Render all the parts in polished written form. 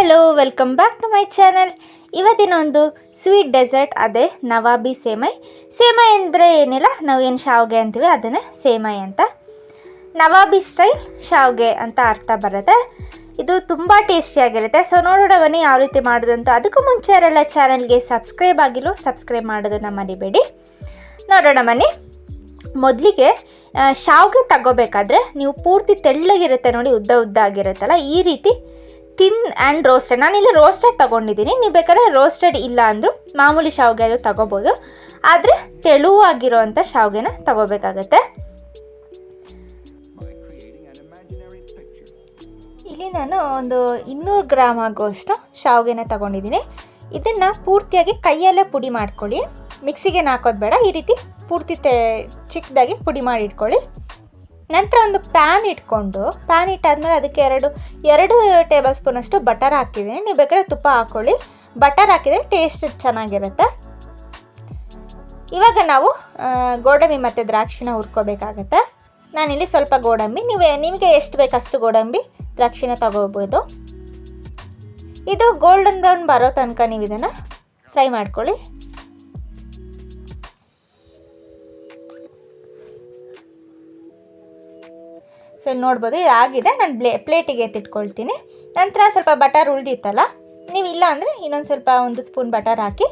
Hello welcome back to my channel. ಇವತ್ತಿನ ಒಂದು sweet dessert ಅದೇ ನವಾಬಿ ಸೇಮೈ. ಸೇಮೈ ಅಂದರೆ ಏನಿಲ್ಲ, ನಾವು ಏನು ಶಾವಿಗೆ ಅಂತೀವಿ ಅದನ್ನೇ ಸೇಮೈ ಅಂತ. ನವಾಬಿ ಸ್ಟೈಲ್ ಶಾವಿಗೆ ಅಂತ ಅರ್ಥ ಬರುತ್ತೆ. ಇದು ತುಂಬ ಟೇಸ್ಟಿಯಾಗಿರುತ್ತೆ. ಸೊ ನೋಡೋಣ ಬನ್ನಿ ಯಾವ ರೀತಿ ಮಾಡೋದಂತ. ಅದಕ್ಕೂ ಮುಂಚೆ ಯಾರೆಲ್ಲ ಚಾನಲ್ಗೆ ಸಬ್ಸ್ಕ್ರೈಬ್ ಆಗಿಲ್ಲ ಸಬ್ಸ್ಕ್ರೈಬ್ ಮಾಡೋದನ್ನು ಮರಿಬೇಡಿ. ನೋಡೋಣ ಬನ್ನಿ. ಮೊದಲಿಗೆ ಶಾವಿಗೆ ತಗೋಬೇಕಾದ್ರೆ ನೀವು ಪೂರ್ತಿ ತೆಳ್ಳಗಿರುತ್ತೆ ನೋಡಿ, ಉದ್ದ ಉದ್ದ ಆಗಿರುತ್ತಲ್ಲ, ಈ ರೀತಿ ಥಿನ್ ಆ್ಯಂಡ್ ರೋಸ್ಟೆಡ್. ನಾನಿಲ್ಲಿ ರೋಸ್ಟೆಡ್ ತೊಗೊಂಡಿದ್ದೀನಿ. ನೀವು ಬೇಕಾದ್ರೆ ರೋಸ್ಟೆಡ್ ಇಲ್ಲ ಅಂದರೂ ಮಾಮೂಲಿ ಶಾವಿಗೆ ಅದು ತೊಗೋಬೋದು. ಆದರೆ ತೆಳುವಾಗಿರೋವಂಥ ಶಾವಿಗೆನ ತೊಗೋಬೇಕಾಗತ್ತೆ. ಇಲ್ಲಿ ನಾನು ಒಂದು 200 ಗ್ರಾಮ್ ಆಗುವಷ್ಟು ಶಾವಿಗೆನ ತೊಗೊಂಡಿದ್ದೀನಿ. ಇದನ್ನು ಪೂರ್ತಿಯಾಗಿ ಕೈಯಲ್ಲೇ ಪುಡಿ ಮಾಡ್ಕೊಳ್ಳಿ. ಮಿಕ್ಸಿಗೆ ಹಾಕೋದು ಬೇಡ, ಈ ರೀತಿ ಪೂರ್ತಿ ಚಿಕ್ಕದಾಗಿ ಪುಡಿ ಮಾಡಿ ಇಟ್ಕೊಳ್ಳಿ. ನಂತರ ಒಂದು ಪ್ಯಾನ್ ಇಟ್ಕೊಂಡು, ಪ್ಯಾನ್ ಇಟ್ಟಾದ್ಮೇಲೆ ಅದಕ್ಕೆ ಎರಡು ಟೇಬಲ್ ಸ್ಪೂನಷ್ಟು ಬಟರ್ ಹಾಕಿದ್ದೀನಿ. ನೀವು ಬೇಕಾದ್ರೆ ತುಪ್ಪ ಹಾಕ್ಕೊಳ್ಳಿ. ಬಟರ್ ಹಾಕಿದರೆ ಟೇಸ್ಟ್ ಚೆನ್ನಾಗಿರುತ್ತೆ. ಇವಾಗ ನಾವು ಗೋಡಂಬಿ ಮತ್ತು ದ್ರಾಕ್ಷಿನ ಹುರ್ಕೋಬೇಕಾಗತ್ತೆ. ನಾನಿಲ್ಲಿ ಸ್ವಲ್ಪ ಗೋಡಂಬಿ, ನಿಮಗೆ ಎಷ್ಟು ಬೇಕಷ್ಟು ಗೋಡಂಬಿ ದ್ರಾಕ್ಷಿನ ತಗೋಬೋದು. ಇದು ಗೋಲ್ಡನ್ ಬ್ರೌನ್ ಬರೋ ತನಕ ನೀವು ಇದನ್ನು ಫ್ರೈ ಮಾಡ್ಕೊಳ್ಳಿ. ಸೊ ಇಲ್ಲಿ ನೋಡ್ಬೋದು ಇದಾಗಿದೆ. ನಾನು ಪ್ಲೇಟಿಗೆ ಎತ್ತಿಟ್ಕೊಳ್ತೀನಿ. ನಂತರ ಸ್ವಲ್ಪ ಬಟರ್ ಉಳಿದಿತ್ತಲ್ಲ, ನೀವು ಇಲ್ಲ ಅಂದರೆ ಇನ್ನೊಂದು ಸ್ವಲ್ಪ 1 ಸ್ಪೂನ್ ಬಟರ್ ಹಾಕಿ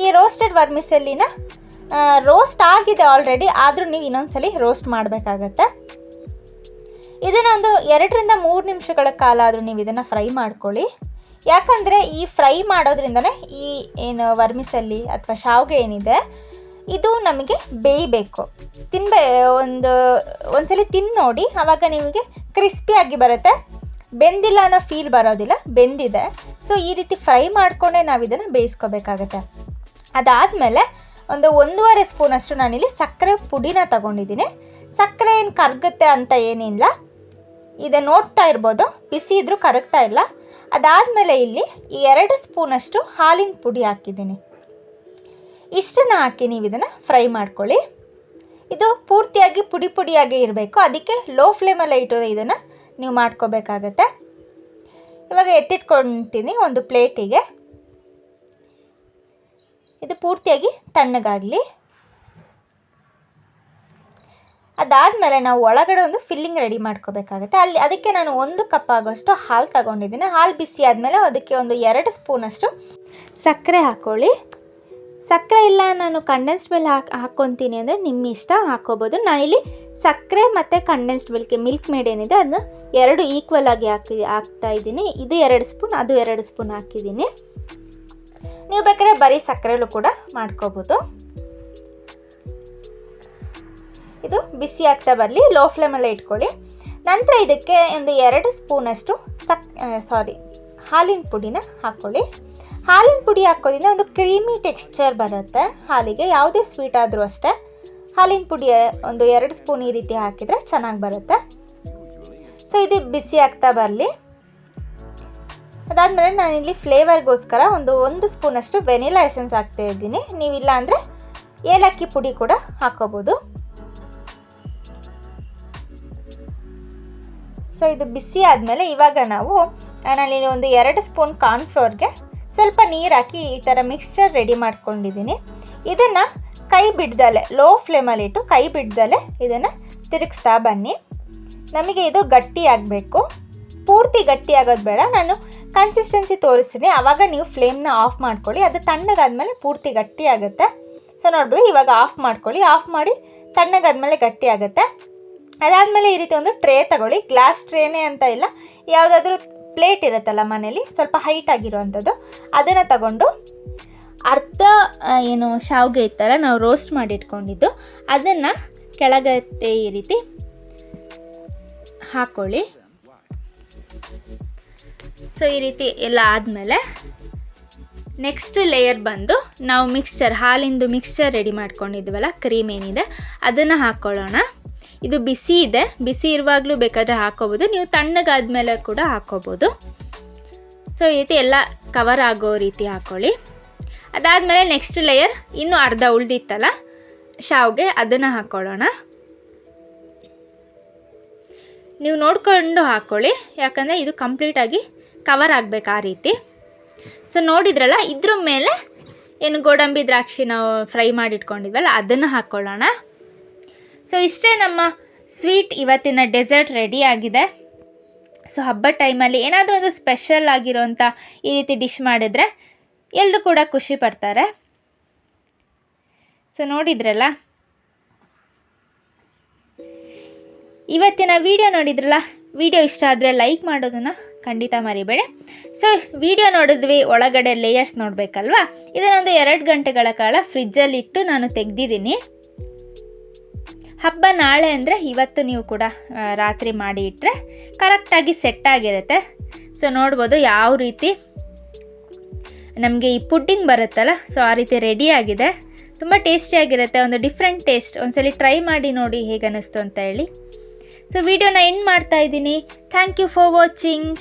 ಈ ರೋಸ್ಟೆಡ್ ವರ್ಮಿಸೆಲ್ಲಿನ ರೋಸ್ಟ್ ಆಗಿದೆ ಆಲ್ರೆಡಿ, ಆದರೂ ನೀವು ಇನ್ನೊಂದ್ಸಲಿ ರೋಸ್ಟ್ ಮಾಡಬೇಕಾಗತ್ತೆ. ಇದನ್ನು ಒಂದು 2 ರಿಂದ 3 ನಿಮಿಷಗಳ ಕಾಲ ಆದರೂ ನೀವು ಇದನ್ನು ಫ್ರೈ ಮಾಡ್ಕೊಳ್ಳಿ. ಯಾಕಂದರೆ ಈ ಫ್ರೈ ಮಾಡೋದ್ರಿಂದನೇ ಈ ಏನು ವರ್ಮಿಸೆಲ್ಲಿ ಅಥವಾ ಶಾವಿಗೆ ಏನಿದೆ ಇದು ನಮಗೆ ಬೇಯಬೇಕು. ಒಂದ್ಸಲಿ ತಿಂದು ನೋಡಿ, ಆವಾಗ ನಿಮಗೆ ಕ್ರಿಸ್ಪಿಯಾಗಿ ಬರುತ್ತೆ. ಬೆಂದಿಲ್ಲ ಅನ್ನೋ ಫೀಲ್ ಬರೋದಿಲ್ಲ, ಬೆಂದಿದೆ. ಸೊ ಈ ರೀತಿ ಫ್ರೈ ಮಾಡಿಕೊಂಡೇ ನಾವು ಇದನ್ನು ಬೇಯಿಸ್ಕೋಬೇಕಾಗತ್ತೆ. ಅದಾದಮೇಲೆ ಒಂದು 1.5 ಸ್ಪೂನಷ್ಟು ನಾನಿಲ್ಲಿ ಸಕ್ಕರೆ ಪುಡಿನ ತಗೊಂಡಿದ್ದೀನಿ. ಸಕ್ಕರೆ ಏನು ಕರಗುತ್ತೆ ಅಂತ ಏನಿಲ್ಲ, ಇದೆ ನೋಡ್ತಾ ಇರ್ಬೋದು, ಬಿಸಿ ಇದ್ರೂ ಕರಗ್ತಾ ಇಲ್ಲ. ಅದಾದಮೇಲೆ ಇಲ್ಲಿ 2 ಸ್ಪೂನಷ್ಟು ಹಾಲಿನ ಪುಡಿ ಹಾಕಿದ್ದೀನಿ. ಇಷ್ಟನ್ನು ಹಾಕಿ ನೀವು ಇದನ್ನು ಫ್ರೈ ಮಾಡ್ಕೊಳ್ಳಿ. ಇದು ಪೂರ್ತಿಯಾಗಿ ಪುಡಿಯಾಗಿ ಇರಬೇಕು, ಅದಕ್ಕೆ ಲೋ ಫ್ಲೇಮಲ್ಲೇ ಇಟ್ಟು ಇದನ್ನು ನೀವು ಮಾಡ್ಕೋಬೇಕಾಗತ್ತೆ. ಇವಾಗ ಎತ್ತಿಟ್ಕೊಳ್ತೀನಿ ಒಂದು ಪ್ಲೇಟಿಗೆ. ಇದು ಪೂರ್ತಿಯಾಗಿ ತಣ್ಣಗಾಗಲಿ. ಅದಾದಮೇಲೆ ನಾವು ಒಳಗಡೆ ಒಂದು ಫಿಲ್ಲಿಂಗ್ ರೆಡಿ ಮಾಡ್ಕೋಬೇಕಾಗತ್ತೆ. ಅದಕ್ಕೆ ನಾನು 1 ಕಪ್ ಆಗೋಷ್ಟು ಹಾಲು ತಗೊಂಡಿದ್ದೀನಿ. ಹಾಲು ಬಿಸಿ ಆದಮೇಲೆ ಅದಕ್ಕೆ ಒಂದು 2 ಸ್ಪೂನಷ್ಟು ಸಕ್ಕರೆ ಹಾಕ್ಕೊಳ್ಳಿ. ಸಕ್ಕರೆ ಇಲ್ಲ ನಾನು ಕಂಡೆನ್ಸ್ಡ್ ಮಿಲ್ಕ್ ಹಾಕ್ಕೊತೀನಿ ಅಂದರೆ ನಿಮ್ಮ ಇಷ್ಟ, ಹಾಕ್ಕೋಬೋದು. ನಾನಿಲ್ಲಿ ಸಕ್ಕರೆ ಮತ್ತು ಕಂಡೆನ್ಸ್ಡ್ ಮಿಲ್ಕ್ ಮೇಡ್ ಏನಿದೆ ಅದನ್ನ 2 ಈಕ್ವಲ್ ಆಗಿ ಹಾಕ್ತಾಯಿದ್ದೀನಿ. ಇದು 2 ಸ್ಪೂನ್, ಅದು 2 ಸ್ಪೂನ್ ಹಾಕಿದ್ದೀನಿ. ನೀವು ಬೇಕಾದ್ರೆ ಬರೀ ಸಕ್ಕರೆಲೂ ಕೂಡ ಮಾಡ್ಕೋಬೋದು. ಇದು ಬಿಸಿ ಆಗ್ತಾ ಬರಲಿ, ಲೋ ಫ್ಲೇಮಲ್ಲೇ ಇಟ್ಕೊಳ್ಳಿ. ನಂತರ ಇದಕ್ಕೆ ಒಂದು 2 ಸ್ಪೂನಷ್ಟು ಹಾಲಿನ ಪುಡಿನ ಹಾಕ್ಕೊಳ್ಳಿ. ಹಾಲಿನ ಪುಡಿ ಹಾಕೋದ್ರಿಂದ ಒಂದು ಕ್ರೀಮಿ ಟೆಕ್ಸ್ಚರ್ ಬರುತ್ತೆ ಹಾಲಿಗೆ. ಯಾವುದೇ ಸ್ವೀಟ್ ಆದರೂ ಅಷ್ಟೇ ಹಾಲಿನ ಪುಡಿ ಒಂದು 2 ಸ್ಪೂನ್ ಈ ರೀತಿ ಹಾಕಿದರೆ ಚೆನ್ನಾಗಿ ಬರುತ್ತೆ. ಸೊ ಇದು ಬಿಸಿ ಆಗ್ತಾ ಬರಲಿ. ಅದಾದಮೇಲೆ ನಾನಿಲ್ಲಿ ಫ್ಲೇವರ್ಗೋಸ್ಕರ ಒಂದು ಸ್ಪೂನಷ್ಟು ವೆನಿಲಾ ಎಸೆನ್ಸ್ ಹಾಕ್ತಾ ಇದ್ದೀನಿ. ನೀವಿಲ್ಲ ಅಂದರೆ ಏಲಕ್ಕಿ ಪುಡಿ ಕೂಡ ಹಾಕೋಬೋದು. ಸೊ ಇದು ಬಿಸಿ ಆದಮೇಲೆ ಇವಾಗ ನಾನಿಲ್ಲಿ ಒಂದು 2 ಸ್ಪೂನ್ ಕಾರ್ನ್ಫ್ಲೋರ್ಗೆ ಸ್ವಲ್ಪ ನೀರು ಹಾಕಿ ಈ ಥರ ಮಿಕ್ಸ್ಚರ್ ರೆಡಿ ಮಾಡ್ಕೊಂಡಿದ್ದೀನಿ. ಇದನ್ನು ಕೈ ಬಿಡ್ದಲೆ ಲೋ ಫ್ಲೇಮಲ್ಲಿ ಇಟ್ಟು ಕೈ ಬಿಡ್ದಲೆ ಇದನ್ನು ತಿರುಗಿಸ್ತಾ ಬನ್ನಿ. ನಮಗೆ ಇದು ಗಟ್ಟಿ ಆಗಬೇಕು, ಪೂರ್ತಿ ಗಟ್ಟಿ ಆಗೋದು ಬೇಡ. ನಾನು ಕನ್ಸಿಸ್ಟೆನ್ಸಿ ತೋರಿಸ್ತೀನಿ, ಆವಾಗ ನೀವು ಫ್ಲೇಮ್ನ ಆಫ್ ಮಾಡ್ಕೊಳ್ಳಿ. ಅದು ತಣ್ಣಗಾದ್ಮೇಲೆ ಪೂರ್ತಿ ಗಟ್ಟಿ ಆಗುತ್ತೆ. ಸೊ ನೋಡ್ಬೋದು, ಇವಾಗ ಆಫ್ ಮಾಡ್ಕೊಳ್ಳಿ. ಆಫ್ ಮಾಡಿ ತಣ್ಣಗಾದ್ಮೇಲೆ ಗಟ್ಟಿ ಆಗುತ್ತೆ. ಅದಾದಮೇಲೆ ಈ ರೀತಿ ಒಂದು ಟ್ರೇ ತಗೊಳ್ಳಿ. ಗ್ಲಾಸ್ ಟ್ರೇನೇ ಅಂತ ಇಲ್ಲ, ಯಾವುದಾದ್ರೂ ಪ್ಲೇಟ್ ಇರುತ್ತಲ್ಲ ಮನೇಲಿ ಸ್ವಲ್ಪ ಹೈಟ್ ಆಗಿರೋವಂಥದ್ದು, ಅದನ್ನು ತಗೊಂಡು ಅರ್ಧ ಏನು ಶಾವಿಗೆ ಇತ್ತಲ್ಲ ನಾವು ರೋಸ್ಟ್ ಮಾಡಿ ಇಟ್ಕೊಂಡಿದ್ದು ಅದನ್ನು ಕೆಳಗೆ ಈ ರೀತಿ ಹಾಕ್ಕೊಳ್ಳಿ. ಸೊ ಈ ರೀತಿ ಎಲ್ಲ ಆದಮೇಲೆ ನೆಕ್ಸ್ಟ್ ಲೇಯರ್ ಬಂದು ನಾವು ಹಾಲಿಂದು ಮಿಕ್ಸ್ಚರ್ ರೆಡಿ ಮಾಡ್ಕೊಂಡಿದ್ವಲ್ಲ, ಕ್ರೀಮ್ ಏನಿದೆ ಅದನ್ನು ಹಾಕ್ಕೊಳ್ಳೋಣ. ಇದು ಬಿಸಿ ಇದೆ, ಬಿಸಿ ಇರುವಾಗಲೂ ಬೇಕಾದರೆ ಹಾಕ್ಕೋಬೋದು, ನೀವು ತಣ್ಣಗಾದ್ಮೇಲೆ ಕೂಡ ಹಾಕ್ಕೋಬೋದು. ಸೊ ಈ ರೀತಿ ಎಲ್ಲ ಕವರ್ ಆಗೋ ರೀತಿ ಹಾಕ್ಕೊಳ್ಳಿ. ಅದಾದಮೇಲೆ ನೆಕ್ಸ್ಟ್ ಲೇಯರ್ ಇನ್ನೂ ಅರ್ಧ ಉಳಿದಿತ್ತಲ್ಲ ಶಾವಿಗೆ, ಅದನ್ನು ಹಾಕ್ಕೊಳ್ಳೋಣ. ನೀವು ನೋಡಿಕೊಂಡು ಹಾಕ್ಕೊಳ್ಳಿ, ಯಾಕಂದರೆ ಇದು ಕಂಪ್ಲೀಟಾಗಿ ಕವರ್ ಆಗಬೇಕು ಆ ರೀತಿ. ಸೊ ನೋಡಿದ್ರಲ್ಲ, ಇದ್ರ ಮೇಲೆ ಏನು ಗೋಡಂಬಿ ದ್ರಾಕ್ಷಿ ನಾವು ಫ್ರೈ ಮಾಡಿಟ್ಕೊಂಡಿದ್ವಲ್ಲ ಅದನ್ನು ಹಾಕ್ಕೊಳ್ಳೋಣ. ಸೊ ಇಷ್ಟೇ, ನಮ್ಮ ಸ್ವೀಟ್ ಇವತ್ತಿನ ಡೆಸರ್ಟ್ ರೆಡಿ ಆಗಿದೆ. ಸೊ ಹಬ್ಬದ ಟೈಮಲ್ಲಿ ಏನಾದರೂ ಒಂದು ಸ್ಪೆಷಲ್ ಆಗಿರೋಂಥ ಈ ರೀತಿ ಡಿಶ್ ಮಾಡಿದರೆ ಎಲ್ಲರೂ ಕೂಡ ಖುಷಿ ಪಡ್ತಾರೆ. ಸೊ ನೋಡಿದ್ರಲ್ಲ, ಇವತ್ತಿನ ವಿಡಿಯೋ ನೋಡಿದ್ರಲ್ಲ, ವಿಡಿಯೋ ಇಷ್ಟ ಆದರೆ ಲೈಕ್ ಮಾಡೋದನ್ನು ಖಂಡಿತ ಮರಿಬೇಡಿ. ಸೊ ವಿಡಿಯೋ ನೋಡಿದ್ವಿ, ಒಳಗಡೆ ಲೇಯರ್ಸ್ ನೋಡಬೇಕಲ್ವಾ, ಇದನ್ನೊಂದು 2 ಗಂಟೆಗಳ ಕಾಲ ಫ್ರಿಜ್ಜಲ್ಲಿಟ್ಟು ನಾನು ತೆಗೆದಿದ್ದೀನಿ. ಹಬ್ಬ ನಾಳೆ ಅಂದರೆ ಇವತ್ತು ನೀವು ಕೂಡ ರಾತ್ರಿ ಮಾಡಿ ಇಟ್ಟರೆ ಕರೆಕ್ಟಾಗಿ ಸೆಟ್ ಆಗಿರುತ್ತೆ. ಸೊ ನೋಡ್ಬೋದು ಯಾವ ರೀತಿ ನಮಗೆ ಈ ಪುಡ್ಡಿಂಗ್ ಬರುತ್ತಲ್ಲ, ಸೊ ಆ ರೀತಿ ರೆಡಿಯಾಗಿದೆ. ತುಂಬ ಟೇಸ್ಟಿಯಾಗಿರುತ್ತೆ, ಒಂದು ಡಿಫ್ರೆಂಟ್ ಟೇಸ್ಟ್. ಒಂದ್ಸಲಿ ಟ್ರೈ ಮಾಡಿ ನೋಡಿ ಹೇಗೆ ಅನ್ನಿಸ್ತು ಅಂತ ಹೇಳಿ. ಸೊ ವಿಡಿಯೋನ ಎಂಡ್ ಮಾಡ್ತಾ ಇದ್ದೀನಿ. Thank you for watching.